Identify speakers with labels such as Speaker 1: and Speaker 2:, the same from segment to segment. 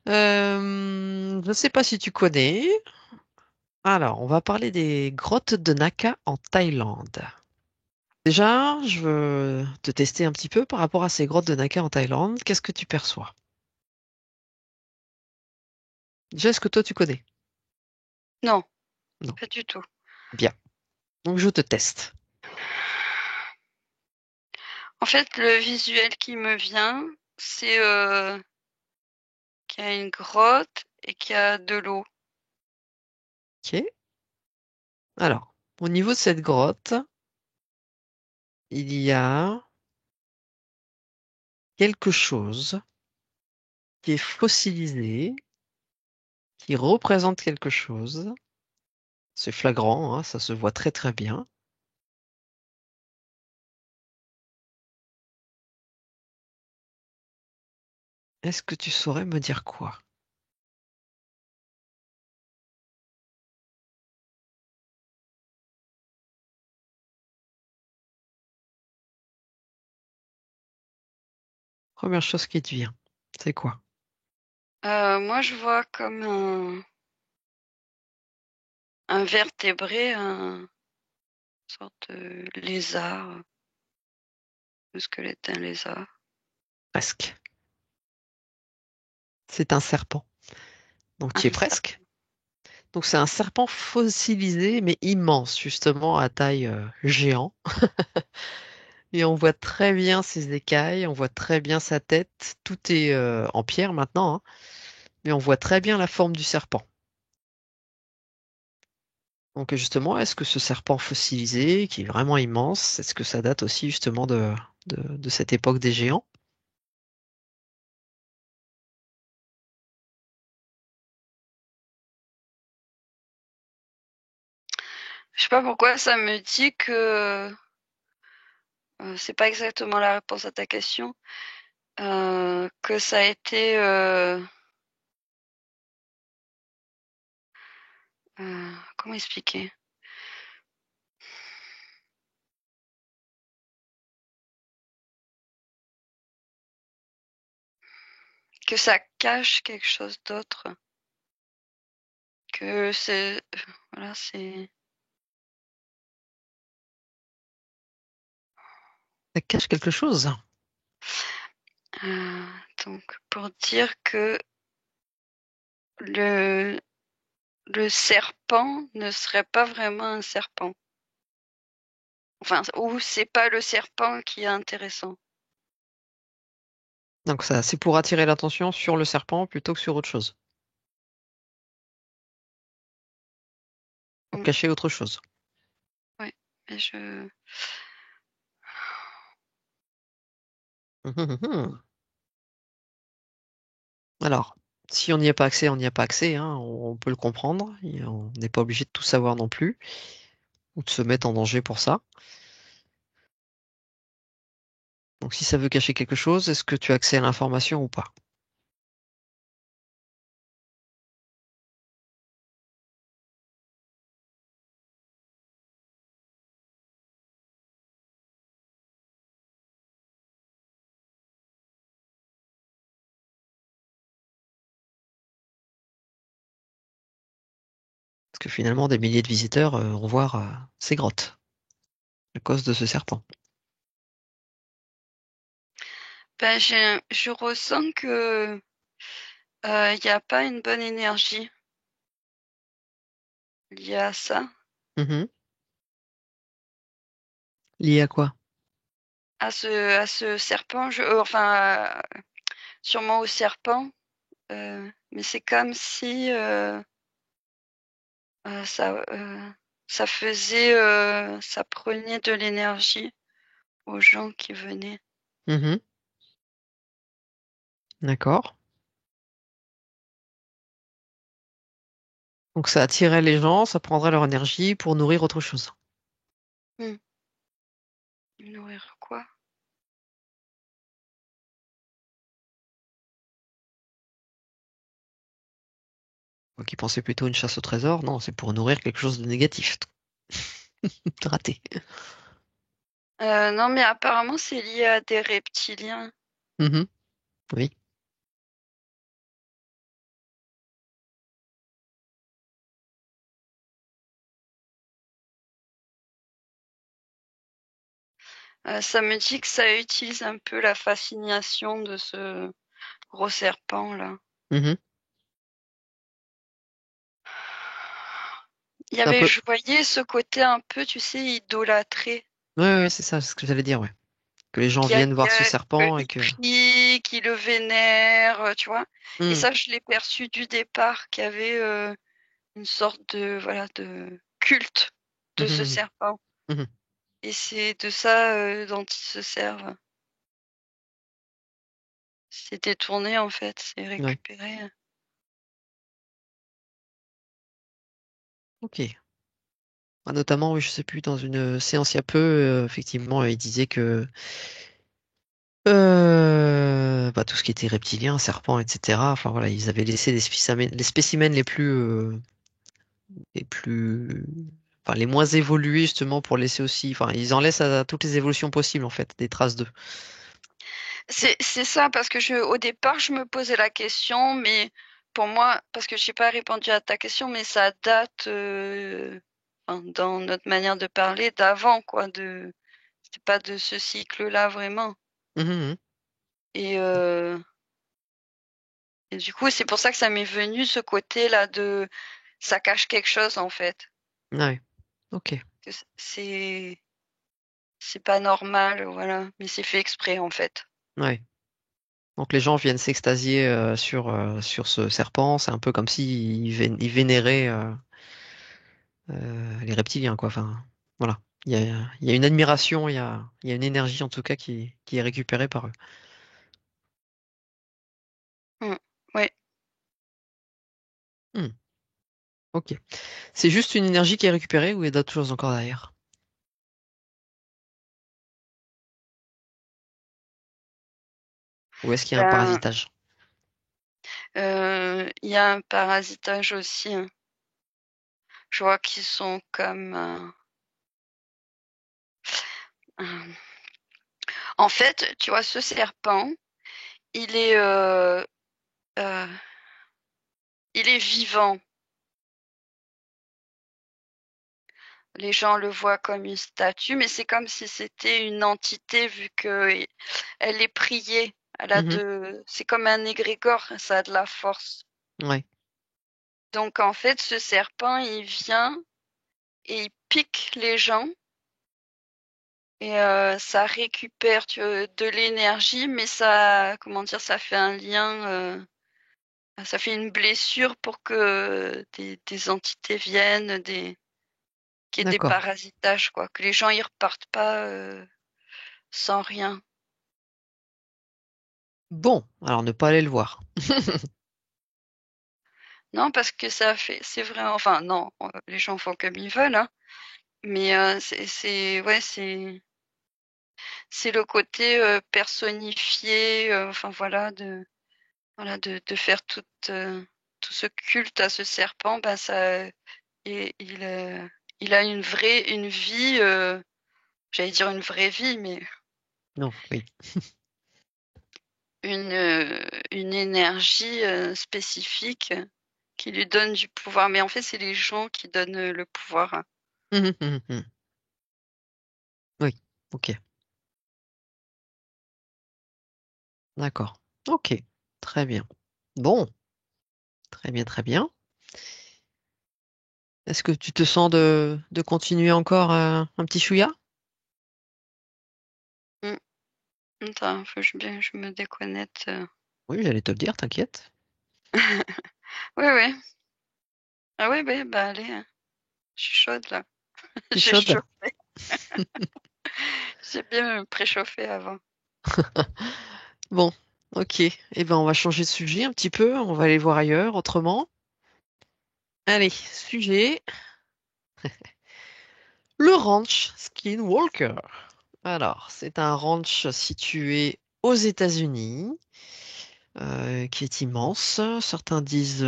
Speaker 1: Je ne sais pas si tu connais. Alors, on va parler des grottes de Naka en Thaïlande. Déjà, je veux te tester un petit peu par rapport à ces grottes de Naka en Thaïlande. Qu'est-ce que tu perçois? Déjà, est-ce que toi tu connais?
Speaker 2: Non,
Speaker 1: Non.
Speaker 2: pas du tout.
Speaker 1: Bien. Donc, je te teste.
Speaker 2: En fait, le visuel qui me vient, c'est qu'il y a une grotte et qu'il y a de l'eau.
Speaker 1: Ok. Alors, au niveau de cette grotte, il y a quelque chose qui est fossilisé, qui représente quelque chose. C'est flagrant, hein, ça se voit très très bien. Est-ce que tu saurais me dire quoi? Première chose qui te vient, c'est quoi?
Speaker 2: Moi, je vois comme un vertébré, un sorte de lézard, le squelette d'un lézard.
Speaker 1: Presque. C'est un serpent. Donc tu es
Speaker 2: Un serpent.
Speaker 1: presque. Donc c'est un serpent fossilisé, mais immense, justement, à taille géant. Et on voit très bien ses écailles, on voit très bien sa tête. Tout est en pierre maintenant, hein, mais on voit très bien la forme du serpent. Donc justement, est-ce que ce serpent fossilisé, qui est vraiment immense, est-ce que ça date aussi justement de cette époque des géants?
Speaker 2: Je sais pas pourquoi ça me dit que c'est pas exactement la réponse à ta question, que ça a été comment expliquer? Que ça cache quelque chose d'autre, que c'est voilà, c'est
Speaker 1: Ça cache quelque chose.
Speaker 2: euh, donc pour dire que le le serpent ne serait pas vraiment un serpent. Enfin, ou c'est pas le serpent qui est intéressant.
Speaker 1: Donc ça, c'est pour attirer l'attention sur le serpent plutôt que sur autre chose. Pour
Speaker 2: Mm,
Speaker 1: cacher autre chose.
Speaker 2: ouais, mais je
Speaker 1: Alors, si on n'y a pas accès, on n'y a pas accès, hein, on peut le comprendre. Et on n'est pas obligé de tout savoir non plus, ou de se mettre en danger pour ça. Donc si ça veut cacher quelque chose, est-ce que tu as accès à l'information ou pas? Parce que finalement, des milliers de visiteurs vont voir ces grottes à cause de ce serpent.
Speaker 2: ben je ressens que il y a pas une bonne énergie liée à ça,
Speaker 1: Mhm. Lié à quoi?
Speaker 2: à ce serpent. Enfin, sûrement au serpent, mais c'est comme si ça ça faisait ça prenait de l'énergie aux gens qui venaient.
Speaker 1: Mhm. D'accord. Donc ça attirait les gens, ça prendrait leur énergie pour nourrir autre chose.
Speaker 2: Hmm. Nourrir quoi?
Speaker 1: Donc ils pensaient plutôt à une chasse au trésor. Non, c'est pour nourrir quelque chose de négatif. Raté.
Speaker 2: Non, mais apparemment c'est lié à des reptiliens.
Speaker 1: Mhm. Oui.
Speaker 2: Ça me dit que ça utilise un peu la fascination de ce gros serpent là.
Speaker 1: Mhm. C'est un peu.
Speaker 2: Je voyais ce côté un peu, tu sais, idolâtré.
Speaker 1: Ouais, ouais, c'est ça, c'est ce que j'allais dire, ouais. Que les gens viennent voir ce serpent et
Speaker 2: Il
Speaker 1: que.
Speaker 2: prie, qui le vénère, tu vois. Et
Speaker 1: Mhm.
Speaker 2: ça, je l'ai perçu du départ, qu'il y avait une sorte de, voilà, de culte de ce
Speaker 1: Mhm.
Speaker 2: serpent.
Speaker 1: Mhm.
Speaker 2: Et c'est de ça dont ils se servent. C'est détourné en fait, c'est
Speaker 1: Ouais,
Speaker 2: récupéré.
Speaker 1: ok. Ah, notamment, oui, je sais plus, dans une séance il y a peu, effectivement, il disait que bah, tout ce qui était reptilien, serpent, etc. Enfin voilà, ils avaient laissé les spécimens les plus, enfin les moins évolués justement pour laisser aussi, enfin ils en laissent à toutes les évolutions possibles en fait, des traces d'eux.
Speaker 2: C'est ça, parce que au départ, je me posais la question, mais pour moi, parce que je n'ai pas répondu à ta question, mais ça date, enfin, dans notre manière de parler, d'avant, quoi, c'était pas de ce cycle-là vraiment.
Speaker 1: Mhm,
Speaker 2: Et, euh, et du coup, c'est pour ça que ça m'est venu ce côté-là de, ça cache quelque chose en fait,
Speaker 1: mhm. Ouais, ok,
Speaker 2: que c'est pas normal, voilà, mais c'est fait exprès en fait.
Speaker 1: ouais. Donc les gens viennent s'extasier sur ce serpent, c'est un peu comme s'ils ils vénéraient les reptiliens, quoi. Enfin, voilà. Il y a une admiration, il y a une énergie en tout cas qui est récupérée par eux.
Speaker 2: Mm. Ouais.
Speaker 1: Hmm, ok. C'est juste une énergie qui est récupérée ou il y a d'autres choses encore derrière? Ou est-ce qu'il y a un
Speaker 2: Ben,
Speaker 1: parasitage?
Speaker 2: il y a un parasitage aussi, hein. Je vois qu'ils sont comme. Un- En fait, tu vois, ce serpent, il est, euh, euh, il est vivant. Les gens le voient comme une statue, mais c'est comme si c'était une entité vu que elle est priée.
Speaker 1: Mhm,
Speaker 2: C'est comme un égrégore, ça a de la force.
Speaker 1: ouais,
Speaker 2: Donc en fait, ce serpent, il vient et il pique les gens et ça récupère de l'énergie, mais ça, comment dire, ça fait un lien, ça fait une blessure pour que des entités viennent, qu'il y ait des
Speaker 1: d'accord.
Speaker 2: parasitages, quoi, que les gens y repartent pas sans rien.
Speaker 1: Bon, alors ne pas aller le voir.
Speaker 2: Non, parce que c'est vrai, enfin non, les gens font comme ils veulent, hein, mais ouais, c'est le côté personnifié, enfin voilà, de faire tout ce culte à ce serpent, ben ça, il, il a une vie, j'allais dire une vraie vie, mais
Speaker 1: Non, oui.
Speaker 2: une énergie spécifique qui lui donne du pouvoir. Mais en fait, c'est les gens qui donnent le pouvoir.
Speaker 1: Mhm, mhm, mhm. Oui, ok, d'accord. Ok, très bien. Bon, très bien, très bien. Est-ce que tu te sens de continuer encore un petit chouïa?
Speaker 2: Mm. Attends, faut que je me déconnecte.
Speaker 1: Oui, j'allais te le dire, t'inquiète.
Speaker 2: Oui, oui. Ah oui, oui, bah allez, hein. Je suis chaude là.
Speaker 1: T'es
Speaker 2: J'ai
Speaker 1: chaude?
Speaker 2: chaud. J'ai bien préchauffé avant.
Speaker 1: Bon, ok. Eh ben, on va changer de sujet un petit peu. On va aller voir ailleurs, autrement. Allez, sujet. Le ranch Skinwalker. Alors, c'est un ranch situé aux États-Unis, qui est immense. Certains disent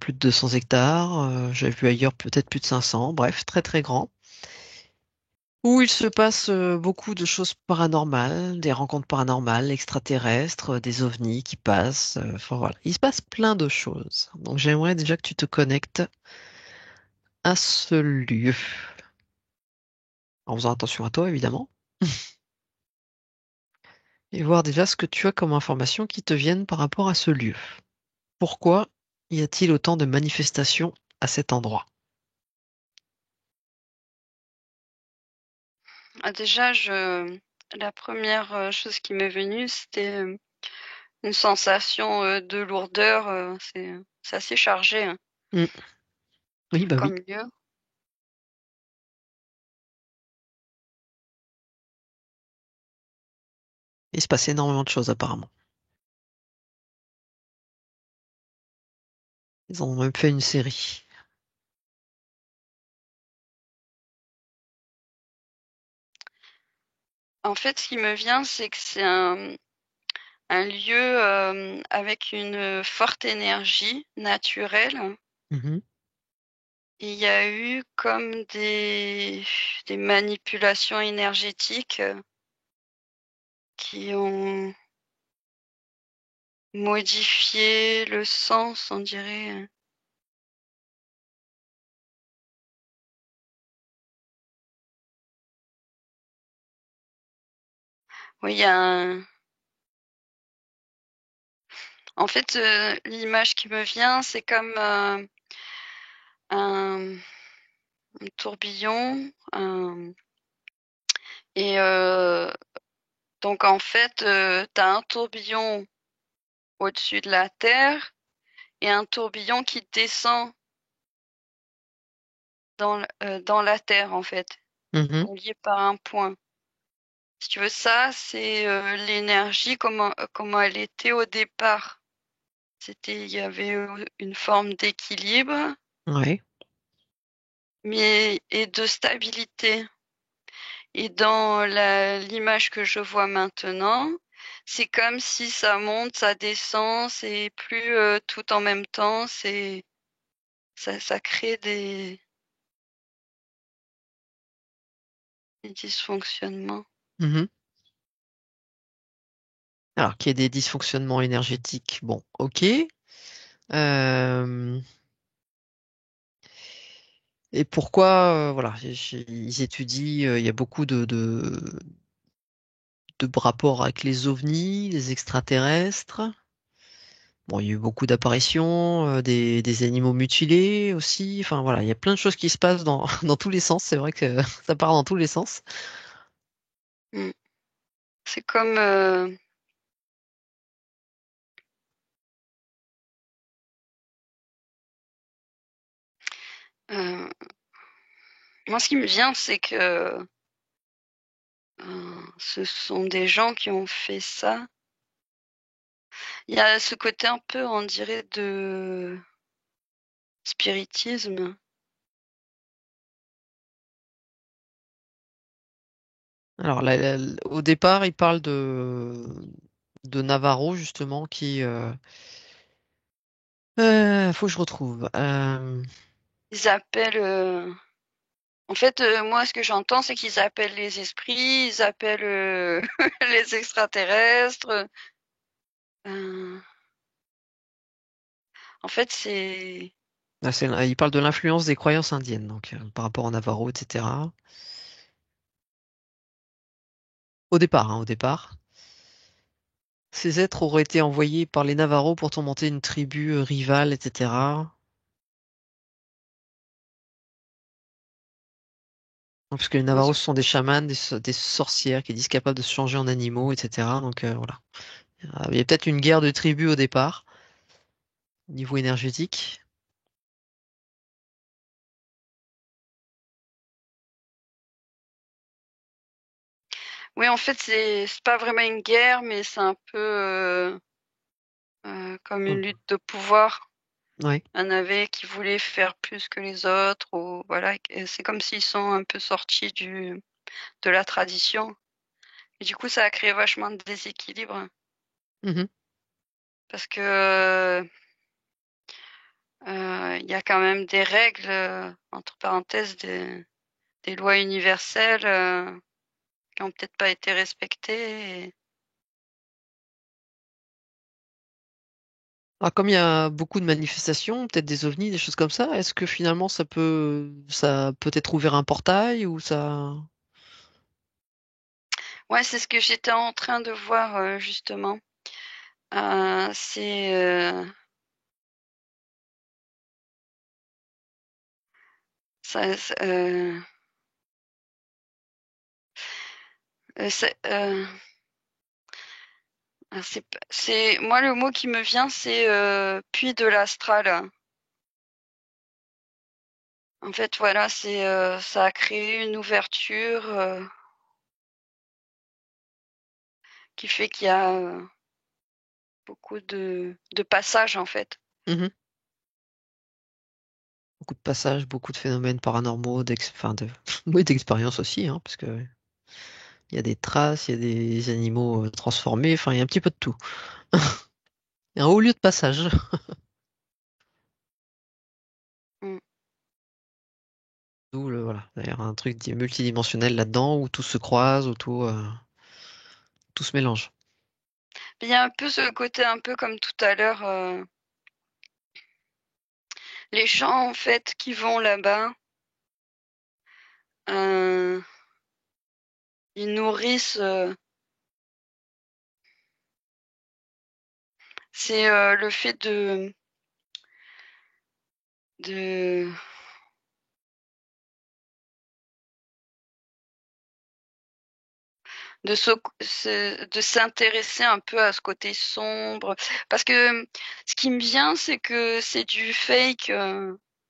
Speaker 1: plus de 200 hectares. J'ai vu ailleurs peut-être plus de 500. Bref, très très grand. Où il se passe beaucoup de choses paranormales, des rencontres paranormales, extraterrestres, des ovnis qui passent. Enfin voilà, il se passe plein de choses. Donc j'aimerais déjà que tu te connectes à ce lieu. En faisant attention à toi, évidemment. et voir déjà ce que tu as comme informations qui te viennent par rapport à ce lieu. Pourquoi y a-t-il autant de manifestations à cet endroit?
Speaker 2: Ah déjà, la première chose qui m'est venue, c'était une sensation de lourdeur. C'est assez chargé, hein,
Speaker 1: Mm. Oui, bah oui.
Speaker 2: comme lieu.
Speaker 1: Il se passe énormément de choses apparemment. Ils en ont même fait une série.
Speaker 2: En fait, ce qui me vient, c'est que c'est un lieu avec une forte énergie naturelle.
Speaker 1: Mhm.
Speaker 2: Et il y a eu comme des manipulations énergétiques qui ont modifié le sens, on dirait. Oui, il y a en fait, l'image qui me vient, c'est comme un, un tourbillon. Et donc, en fait, tu as un tourbillon au-dessus de la Terre et un tourbillon qui descend dans la Terre, en fait,
Speaker 1: Mhm.
Speaker 2: relié par un point. Si tu veux, ça, c'est l'énergie, comment elle était au départ. Il y avait une forme d'équilibre,
Speaker 1: Ouais.
Speaker 2: mais et de stabilité. Et dans l'image que je vois maintenant, c'est comme si ça monte, ça descend, c'est plus tout en même temps, ça crée des dysfonctionnements.
Speaker 1: Mhm. Alors qu'il y ait des dysfonctionnements énergétiques, bon, ok. Euh, et pourquoi, voilà, ils étudient, il y a beaucoup de rapports avec les ovnis, les extraterrestres. Bon, il y a eu beaucoup d'apparitions, des animaux mutilés aussi. Enfin voilà, il y a plein de choses qui se passent dans, dans tous les sens. C'est vrai que ça part dans tous les sens.
Speaker 2: Mm. C'est comme euh, moi, ce qui me vient, c'est que ce sont des gens qui ont fait ça. Il y a ce côté un peu, on dirait, de spiritisme.
Speaker 1: Alors au départ, il parle de Navarro justement qui faut que je retrouve.
Speaker 2: Ils appellent, en fait, moi, ce que j'entends, c'est qu'ils appellent les esprits, ils appellent les extraterrestres. Euh, en fait, c'est
Speaker 1: Il parle de l'influence des croyances indiennes, donc par rapport au Navarro, etc. Au départ, au départ. Ces êtres auraient été envoyés par les Navarros pour tourmenter une tribu rivale, etc. Donc, parce que les
Speaker 2: moi,
Speaker 1: Navarros ce sont des chamans, des sorcières qui disent capables de se changer en animaux, etc. Donc voilà. Il y a peut-être une guerre de tribus au départ, au niveau énergétique.
Speaker 2: oui, en fait, c'est pas vraiment une guerre, mais c'est un peu comme une
Speaker 1: Hmm.
Speaker 2: lutte de pouvoir.
Speaker 1: Ouais.
Speaker 2: Il y en avait qui voulaient faire plus que les autres, ou voilà, et c'est comme s'ils sont un peu sortis de la tradition. Et du coup, ça a créé vachement de déséquilibre
Speaker 1: Mhm.
Speaker 2: parce que il y a quand même des règles, entre parenthèses, des lois universelles qui ont peut-être pas été respectées.
Speaker 1: Alors, comme il y a beaucoup de manifestations, peut-être des ovnis, des choses comme ça, est-ce que finalement ça peut être ouvert un portail ou ça...
Speaker 2: Ouais, c'est ce que j'étais en train de voir justement. C'est ça, c'est c'est moi le mot qui me vient, c'est puits de l'astral. En fait, voilà, c'est ça a créé une ouverture qui fait qu'il y a beaucoup de passages en fait.
Speaker 1: Mhm. Beaucoup de passages, beaucoup de phénomènes paranormaux, enfin oui, d'expériences aussi, hein, parce que il y a des traces, il y a des animaux transformés, enfin il y a un petit peu de tout. Il y a un haut lieu de passage.
Speaker 2: Mm.
Speaker 1: D'où voilà, d'ailleurs un truc multidimensionnel là-dedans où tout se croise, où tout se mélange.
Speaker 2: Il y a un peu ce côté un peu comme tout à l'heure, les gens en fait qui vont là-bas, euh, ils nourrissent. C'est le fait de de s'intéresser un peu à ce côté sombre. Parce que ce qui me vient, c'est que c'est du fake,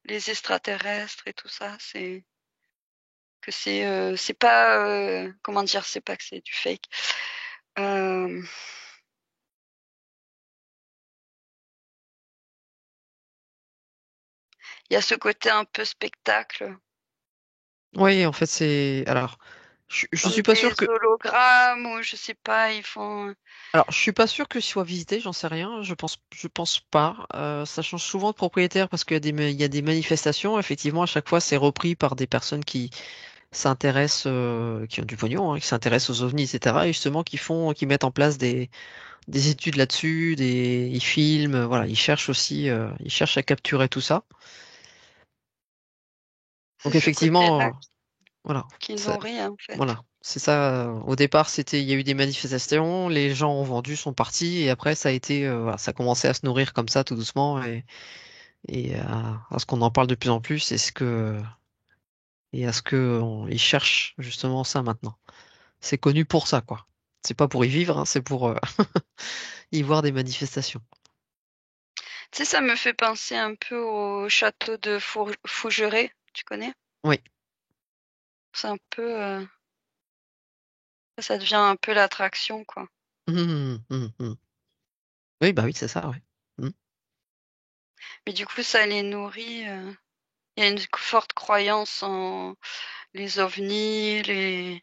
Speaker 2: les extraterrestres et tout ça. C'est pas, comment dire, c'est pas que c'est du fake. Euh, Il y a ce côté un peu spectacle,
Speaker 1: Oui, en fait c'est. Alors, je
Speaker 2: comme
Speaker 1: suis pas
Speaker 2: des
Speaker 1: sûr que.
Speaker 2: hologrammes ou je sais pas, ils font.
Speaker 1: Alors, je suis pas sûr que ce soit visité, j'en sais rien. Je pense pas. Ça change souvent de propriétaire parce il y a des manifestations. Effectivement, à chaque fois, c'est repris par des personnes qui s'intéressent, qui ont du pognon, hein, qui s'intéressent aux ovnis, etc. Et justement, qui mettent en place des études là-dessus, ils filment, voilà, ils cherchent aussi, ils cherchent à capturer tout ça.
Speaker 2: C'est
Speaker 1: Donc
Speaker 2: ce côté-là
Speaker 1: effectivement, voilà,
Speaker 2: qui nourrit en fait.
Speaker 1: voilà, c'est ça. Au départ, il y a eu des manifestations, les gens ont vendu, sont partis, et après, ça a été, voilà, ça a commencé à se nourrir comme ça, tout doucement, et à ce qu'on en parle de plus en plus, et à ce que ils cherchent justement ça maintenant. C'est connu pour ça, quoi. C'est pas pour y vivre, hein, c'est pour y voir des manifestations.
Speaker 2: Tu sais, ça me fait penser un peu au château de Fougeray, tu connais?
Speaker 1: Oui.
Speaker 2: C'est un peu, ça devient un peu l'attraction, quoi.
Speaker 1: Mhm, mhm, mhm. Oui, bah oui, c'est ça, ouais. Mhm.
Speaker 2: Mais du coup, ça les nourrit. Il y a une forte croyance en les ovnis, les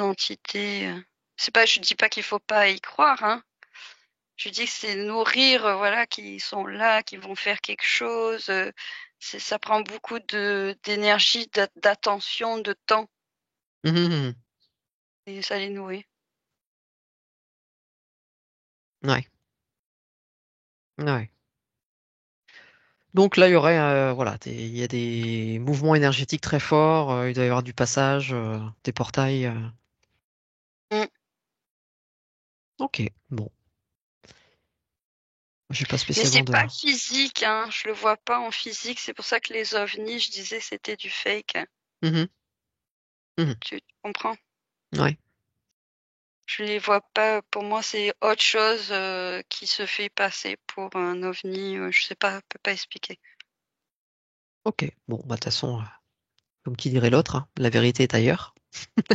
Speaker 2: entités. C'est pas, je dis pas qu'il faut pas y croire, hein. Je dis que c'est nourrir, voilà, qui sont là, qui vont faire quelque chose. Ça prend beaucoup d'énergie, d'attention, de temps,
Speaker 1: Mhm, mhm.
Speaker 2: et ça les nourrit.
Speaker 1: Ouais. Ouais. Donc là, il y aurait, voilà, il y a des mouvements énergétiques très forts, il doit y avoir du passage, des portails.
Speaker 2: Mm.
Speaker 1: Ok, bon, j'ai pas
Speaker 2: Mais
Speaker 1: spécialement
Speaker 2: c'est
Speaker 1: de.
Speaker 2: pas physique, hein. Je le vois pas en physique. C'est pour ça que les ovnis, je disais, c'était du fake.
Speaker 1: Mhm, mhm.
Speaker 2: Tu comprends?
Speaker 1: Ouais,
Speaker 2: Je les vois pas. Pour moi, c'est autre chose qui se fait passer pour un ovni. Je sais pas, je peux pas expliquer.
Speaker 1: ok, bon, bah de toute façon, comme qui dirait l'autre, hein, la vérité est ailleurs.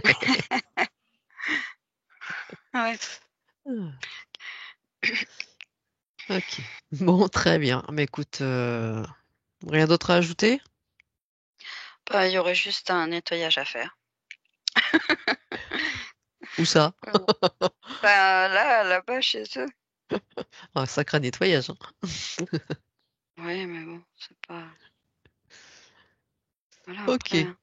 Speaker 2: Ouais.
Speaker 1: Ah, ok, bon, très bien. Mais écoute, rien d'autre à ajouter?
Speaker 2: Bah, il y aurait juste un nettoyage à faire.
Speaker 1: Ou ça?
Speaker 2: Bon. Bah, là-bas, chez eux.
Speaker 1: Un sacré nettoyage, hein.
Speaker 2: Ouais, mais bon, c'est pas. Voilà,
Speaker 1: Ok,
Speaker 2: après, hein.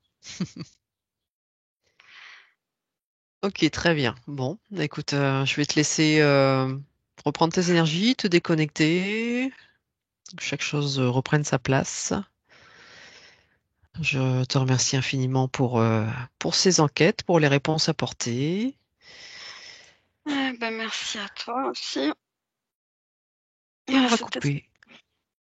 Speaker 1: ok, très bien. Bon, bah, écoute, je vais te laisser reprendre tes énergies, te déconnecter, que chaque chose reprenne sa place. Je te remercie infiniment pour ces enquêtes, pour les réponses apportées.
Speaker 2: Ben, merci à toi aussi.
Speaker 1: Et on va
Speaker 2: C'était
Speaker 1: couper.